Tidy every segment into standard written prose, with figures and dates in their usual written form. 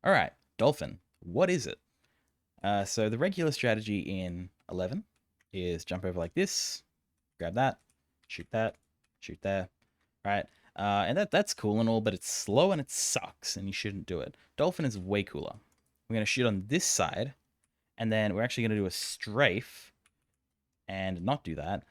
All right, Dolphin. What is it? So the regular strategy in 11 is jump over like this, grab that, shoot there, right? And that's cool and all, but it's slow and it sucks, and you shouldn't do it. Dolphin is way cooler. We're gonna shoot on this side, and then we're actually gonna do a strafe and not do that.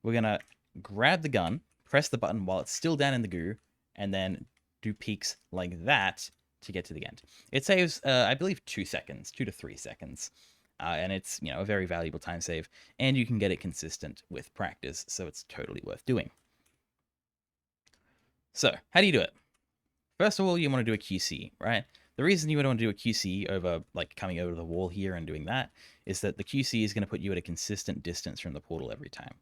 We're gonna grab the gun, press the button while it's still down in the goo, and then do peaks like that to get to the end. It saves, I believe, 2 seconds, 2 to 3 seconds, and it's a very valuable time save, and you can get it consistent with practice, so it's totally worth doing. So, how do you do it? First of all, you want to do a QC, right? The reason you would want to do a QC over like coming over the wall here and doing that is that the QC is going to put you at a consistent distance from the portal every time.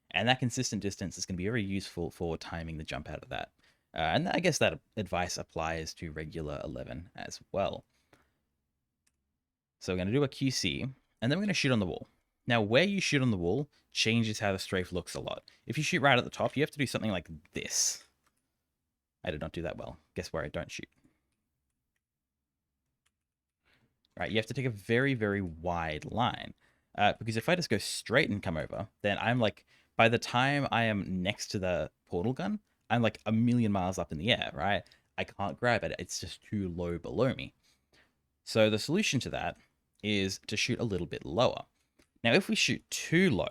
And that consistent distance is going to be very useful for timing the jump out of that. And I guess that advice applies to regular 11 as well. So we're going to do a QC, and then we're going to shoot on the wall. Now, where you shoot on the wall changes how the strafe looks a lot. If you shoot right at the top, you have to do something like this. I did not do that well. Guess where I don't shoot. Right, you have to take a very, very wide line. Because if I just go straight and come over, then I'm like, by the time I am next to the portal gun, I'm like a million miles up in the air, right? I can't grab it. It's just too low below me. So the solution to that is to shoot a little bit lower. Now, if we shoot too low,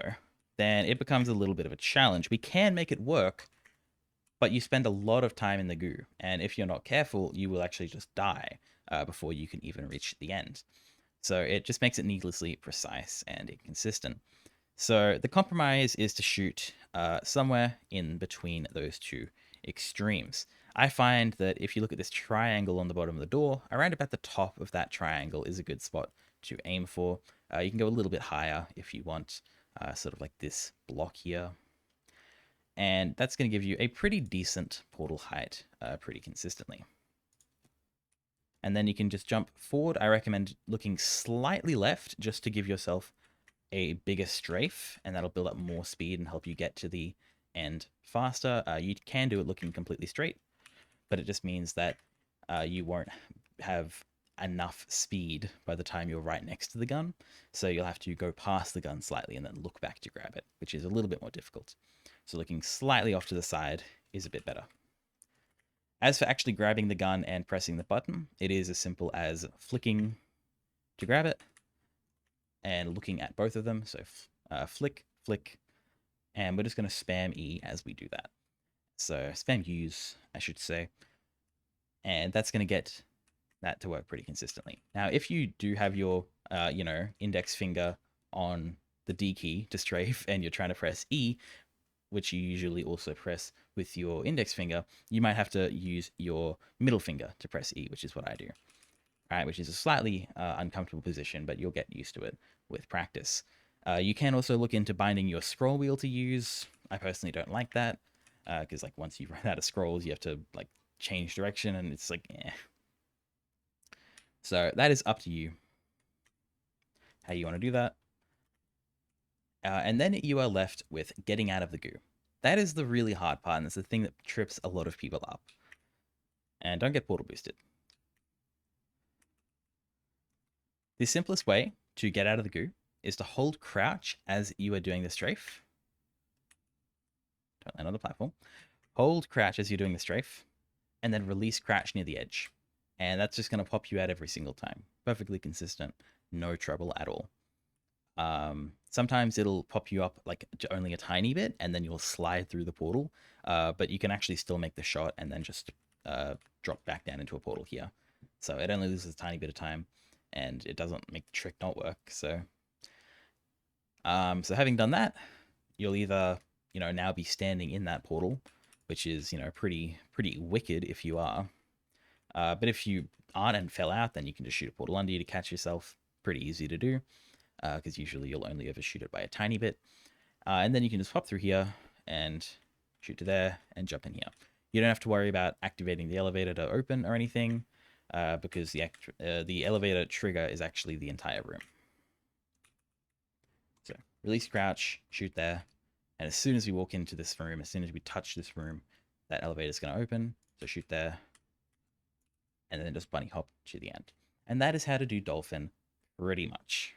then it becomes a little bit of a challenge. We can make it work, but you spend a lot of time in the goo. And if you're not careful, you will actually just die before you can even reach the end. So it just makes it needlessly precise and inconsistent. So the compromise is to shoot somewhere in between those two extremes. I find that if you look at this triangle on the bottom of the door, around about the top of that triangle is a good spot to aim for. You can go a little bit higher if you want, sort of like this block here. And that's going to give you a pretty decent portal height pretty consistently. And then you can just jump forward. I recommend looking slightly left just to give yourself a bigger strafe, and that'll build up more speed and help you get to the end faster. You can do it looking completely straight, but it just means that you won't have enough speed by the time you're right next to the gun. So you'll have to go past the gun slightly and then look back to grab it, which is a little bit more difficult. So looking slightly off to the side is a bit better. As for actually grabbing the gun and pressing the button, it is as simple as flicking to grab it and looking at both of them. So flick, flick, and we're just going to spam E as we do that. So spam use, I should say. And that's going to get that to work pretty consistently. Now, if you do have your, index finger on the D key to strafe and you're trying to press E, which you usually also press with your index finger, you might have to use your middle finger to press E, which is what I do. Right, which is a slightly uncomfortable position, but you'll get used to it with practice. You can also look into binding your scroll wheel to use. I personally don't like that, because like once you run out of scrolls, you have to like change direction, and it's like, eh. So that is up to you how you want to do that. And then you are left with getting out of the goo. That is the really hard part, and it's the thing that trips a lot of people up. And don't get portal boosted. The simplest way to get out of the goo is to hold crouch as you are doing the strafe. Don't land on the platform. Hold crouch as you're doing the strafe, and then release crouch near the edge. And that's just going to pop you out every single time. Perfectly consistent, no trouble at all. Sometimes it'll pop you up like only a tiny bit, and then you'll slide through the portal. But you can actually still make the shot and then just drop back down into a portal here. So it only loses a tiny bit of time, and it doesn't make the trick not work. So having done that, you'll either now be standing in that portal, which is pretty wicked if you are. But if you aren't and fell out, then you can just shoot a portal under you to catch yourself. Pretty easy to do, because usually you'll only ever shoot it by a tiny bit. And then you can just hop through here and shoot to there and jump in here. You don't have to worry about activating the elevator to open or anything, because the elevator trigger is actually the entire room. So release crouch, shoot there, and as soon as we walk into this room, as soon as we touch this room, that elevator is going to open. So shoot there, and then just bunny hop to the end. And that is how to do Dolphin pretty much.